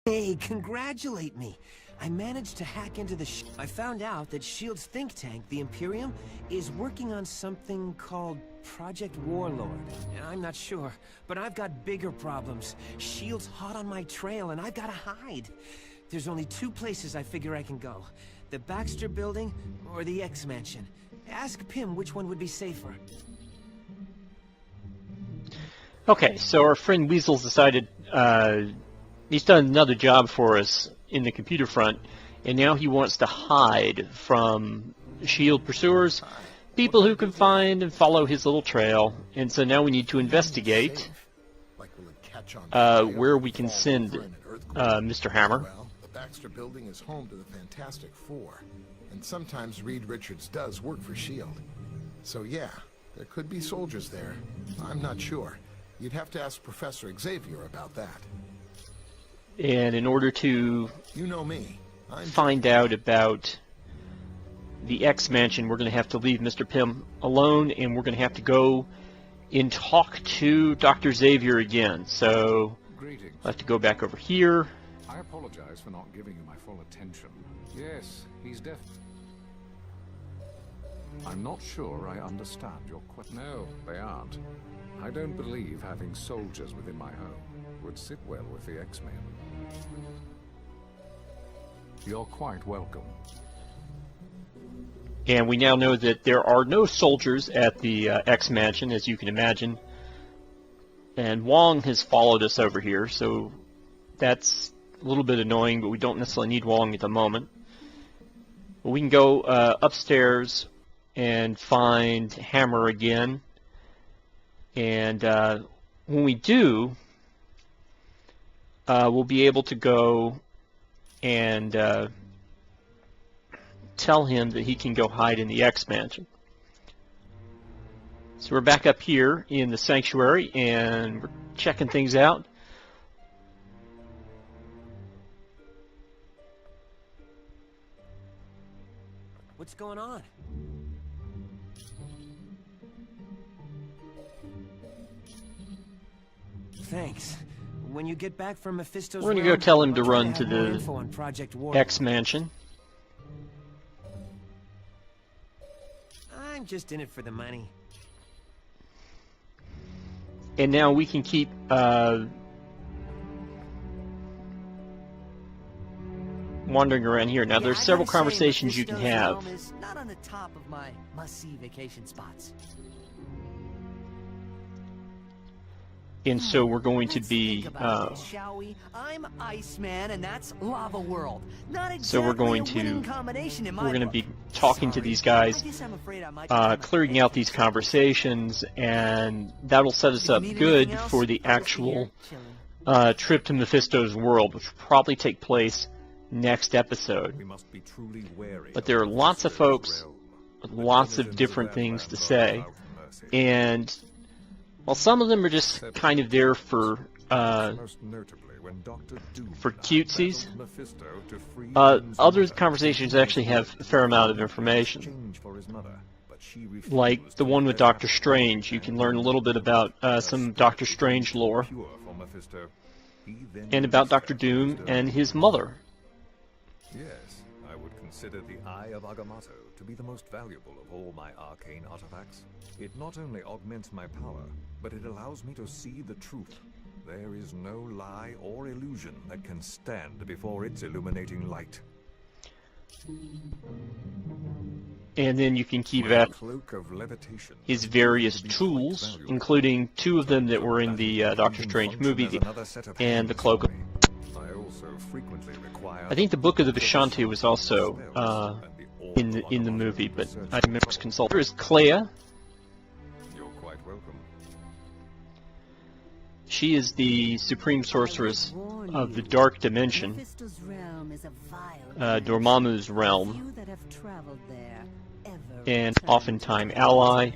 Hey, congratulate me. I managed to hack into the I found out that S.H.I.E.L.D.'s think tank, the Imperium, is working on something called Project Warlord. I'm not sure, but I've got bigger problems. S.H.I.E.L.D's hot on my trail, and I've got to hide. There's only two places I figure I can go. The Baxter Building or the X-Mansion. Ask Pym which one would be safer. Okay, so our friend Weasel's decided he's done another job for us in the computer front, and now he wants to hide from S.H.I.E.L.D. pursuers, people who can find and follow his little trail. And so now we need to investigate where we can send Mr. Hammer. Well, the Baxter Building is home to the Fantastic Four, and sometimes Reed Richards does work for S.H.I.E.L.D. So yeah, there could be soldiers there. I'm not sure. You'd have to ask Professor Xavier about that. And in order to I'm find out about the X-Mansion, we're going to have to leave Mr. Pym alone, and we're going to have to go and talk to Dr. Xavier again. So Greetings. I'll have to go back over here. I apologize for not giving you my full attention. Yes, he's deaf. I'm not sure I understand your question. No, they aren't. I don't believe having soldiers within my home would sit well with the X-Men. You're quite welcome. And we now know that there are no soldiers at the X-Mansion, as you can imagine. And Wong has followed us over here, so that's a little bit annoying, but we don't necessarily need Wong at the moment. But we can go upstairs and find Hammer again. And when we do, we'll be able to go and tell him that he can go hide in the X-Mansion. So we're back up here in the sanctuary, and we're checking things out. What's going on? Thanks. When you get back from Mephisto's We're going to go tell him to run to the the X-Mansion. I'm just in it for the money. And now we can keep wandering around here. Now there's several conversations you can have. Is not on the top of my must-see vacation spots. And so we're going to be shall we? I'm Iceman, and that's Lava World. Not exactly so we're going a to winning combination in my we're going to book. be talking to these guys, I guess I'm afraid I might clearing out these conversations, and that'll set us up good for the actual trip to Mephisto's world, which will probably take place next episode. We must be truly wary. But there are lots of folks with lots of different things to say, and well, some of them are just kind of there for cutesies. Other conversations actually have a fair amount of information. Like the one with Doctor Strange. You can learn a little bit about some Doctor Strange lore, and about Doctor Doom and his mother. Yes, I would consider the Eye of Agamotto to be the most valuable of all my arcane artifacts. It not only augments my power, but it allows me to see the truth. There is no lie or illusion that can stand before its illuminating light. And then you can keep at Cloak of levitation. his various tools, including two of them that were in the Doctor Strange movie, and the Cloak of... I also frequently require... I think the Book of the Vishanti was also in the movie, but I remember consult. Here is Clea. You're quite welcome. She is the supreme sorceress of the Dark Dimension, Mephisto's realm is a vile Dormammu's realm, few that have traveled there ever and returned. oftentimes ally.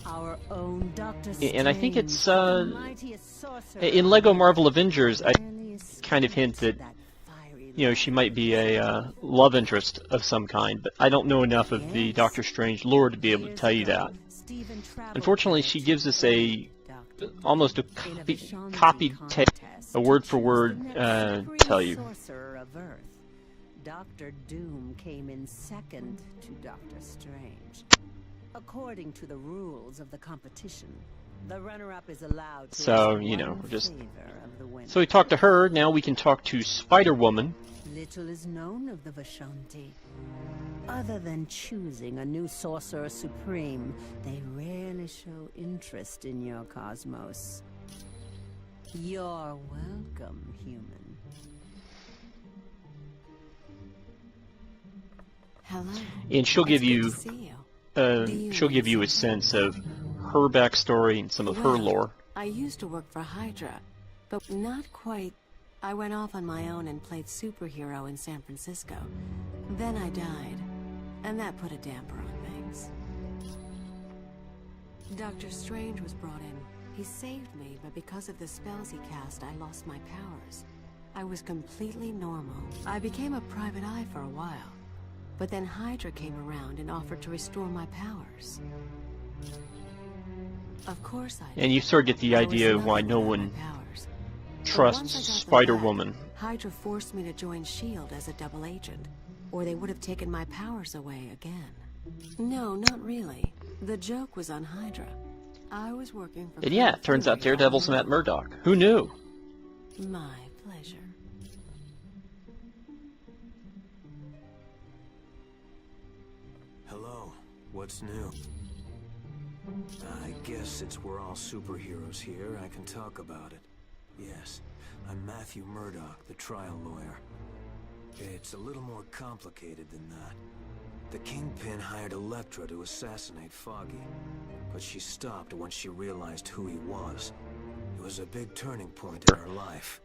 Our own Dr. And I think Strange, it's the mightiest sorcerer in Lego Marvel Avengers, I barely escaped kind of hint that fiery you know she might be a love interest of some kind, but I don't know enough of the Doctor Strange lore to be able to tell you that. Stephen traveled Unfortunately, there she gives us a Doctor almost a in a copied Vishanti tale a word for Choose word the next supreme tell you. Sorcerer of Earth. Dr. Doom came in second to Dr. Strange. According to the rules of the competition, the runner-up is allowed to So, ask you know, one we're just... favor of the winner. So we talked to her, now we can talk to Spider-Woman. Little is known of the Vishanti. Other than choosing a new Sorcerer Supreme, they rarely show interest in your cosmos. You're welcome, human. Hello. And she'll give It's good you, to see you. she'll give you a sense of her backstory and some of her Well, lore. I used to work for Hydra, but not quite. I went off on my own and played superhero in San Francisco. Then I died, and that put a damper on things. Dr. Strange was brought in. He saved me, but because of the spells he cast, I lost my powers. I was completely normal. I became a private eye for a while, but then Hydra came around and offered to restore my powers. Of course I did. And you sort of get the I was idea of why nothing no without one my powers. But trusts once I got them Spider-Woman. back, Hydra forced me to join S.H.I.E.L.D. as a double agent, or they would have taken my powers away again. No, not really. The joke was on Hydra. I was working for... And yeah, it turns out Daredevil's Matt Murdock. Who knew? My pleasure. Hello, what's new? I guess since we're all superheroes here, I can talk about it. Yes, I'm Matthew Murdock, the trial lawyer. It's a little more complicated than that. The Kingpin hired Elektra to assassinate Foggy, but she stopped once she realized who he was. It was a big turning point in her life.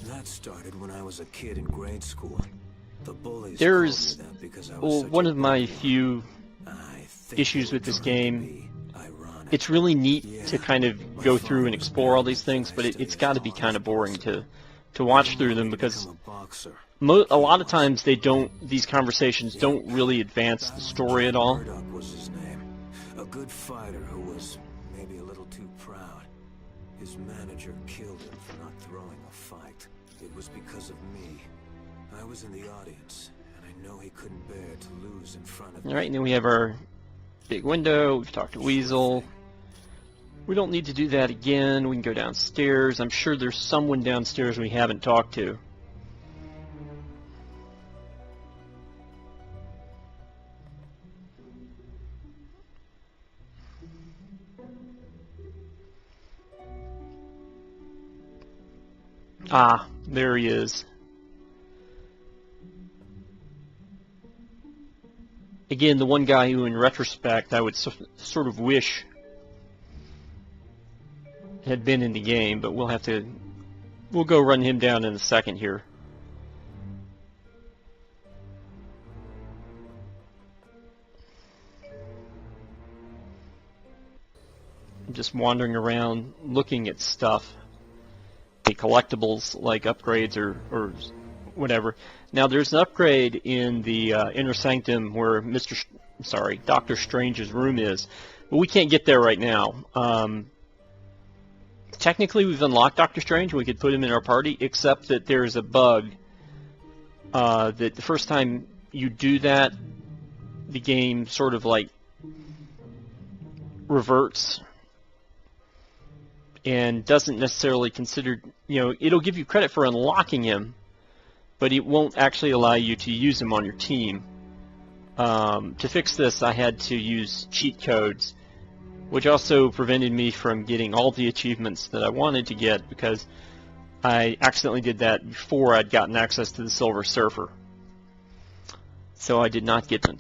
That started when I was a kid in grade school. The bullies There's, called me that because I was well, such one a of my big one. few I think issues they with were this trying to game. be ironic. It's really neat Yeah, to kind of my go father through and was explore all bad these things, that but I it's studied got to as be law kind as of boring possible. to watch I through wanted them to because become a boxer. a lot of times they don't, these conversations don't really advance the story at all. Murdoch was his name. A good fighter who was maybe a little too proud. His manager killed him for not throwing a fight. It was because of me. I was in the audience, and I know he couldn't bear to lose in front of me. Alright, and then we have our big window, we've talked to Weasel. We don't need to do that again, we can go downstairs. I'm sure there's someone downstairs we haven't talked to. Ah, there he is. Again, the one guy who, in retrospect, I would sort of wish had been in the game, but we'll go run him down in a second here. I'm just wandering around looking at stuff. Collectibles like upgrades or whatever. Now there's an upgrade in the inner sanctum where Dr. Strange's room is, but we can't get there right now. Technically we've unlocked Dr. Strange, we could put him in our party, except that there's a bug that the first time you do that, the game sort of like reverts and doesn't necessarily consider, it'll give you credit for unlocking him, but it won't actually allow you to use him on your team. To fix this, I had to use cheat codes, which also prevented me from getting all the achievements that I wanted to get because I accidentally did that before I'd gotten access to the Silver Surfer. So I did not get them.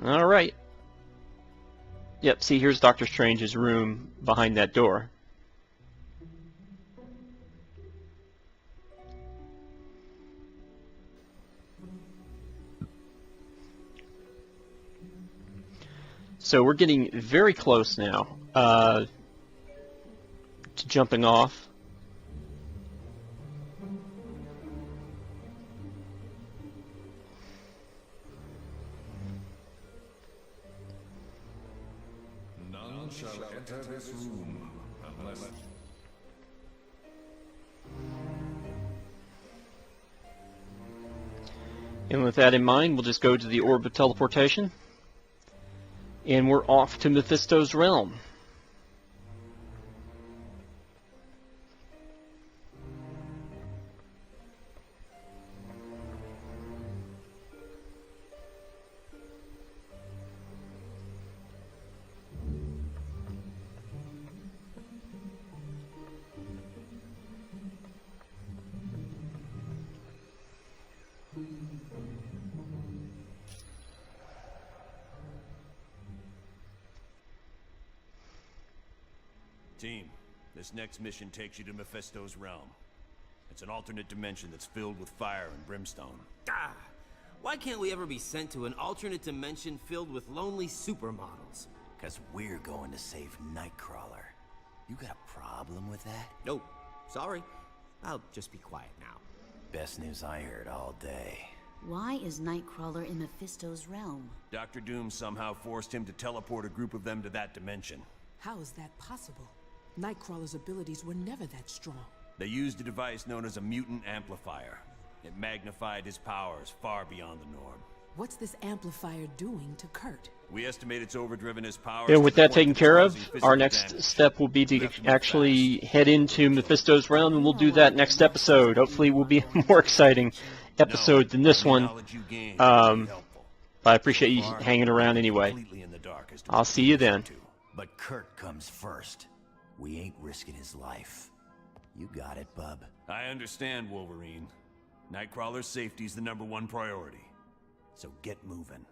Alright. Yep, see, here's Doctor Strange's room behind that door. So we're getting very close now to jumping off. shall enter this room unless... And with that in mind, we'll just go to the orb of teleportation. And we're off to Mephisto's realm. Team, this next mission takes you to Mephisto's realm. It's an alternate dimension that's filled with fire and brimstone. Ah! Why can't we ever be sent to an alternate dimension filled with lonely supermodels? Because we're going to save Nightcrawler. You got a problem with that? Nope. Sorry. I'll just be quiet now. Best news I heard all day. Why is Nightcrawler in Mephisto's realm? Dr. Doom somehow forced him to teleport a group of them to that dimension. How is that possible? Nightcrawler's abilities were never that strong. They used a device known as a mutant amplifier. It magnified his powers far beyond the norm. What's this amplifier doing to Kurt? We estimate it's overdriven his powers. And with to the that point taken it's care of, causing physical our next damage. step will be to We have move actually fast. head into Mephisto's realm, and we'll do that next episode. Hopefully it will be a more exciting episode than this The one. knowledge you gain will be helpful. But I appreciate you Far, hanging around anyway. completely in the dark as to I'll what see you to then. do. But Kurt comes first. We ain't risking his life. You got it, bub. I understand, Wolverine. Nightcrawler's safety's the #1 priority. So get moving.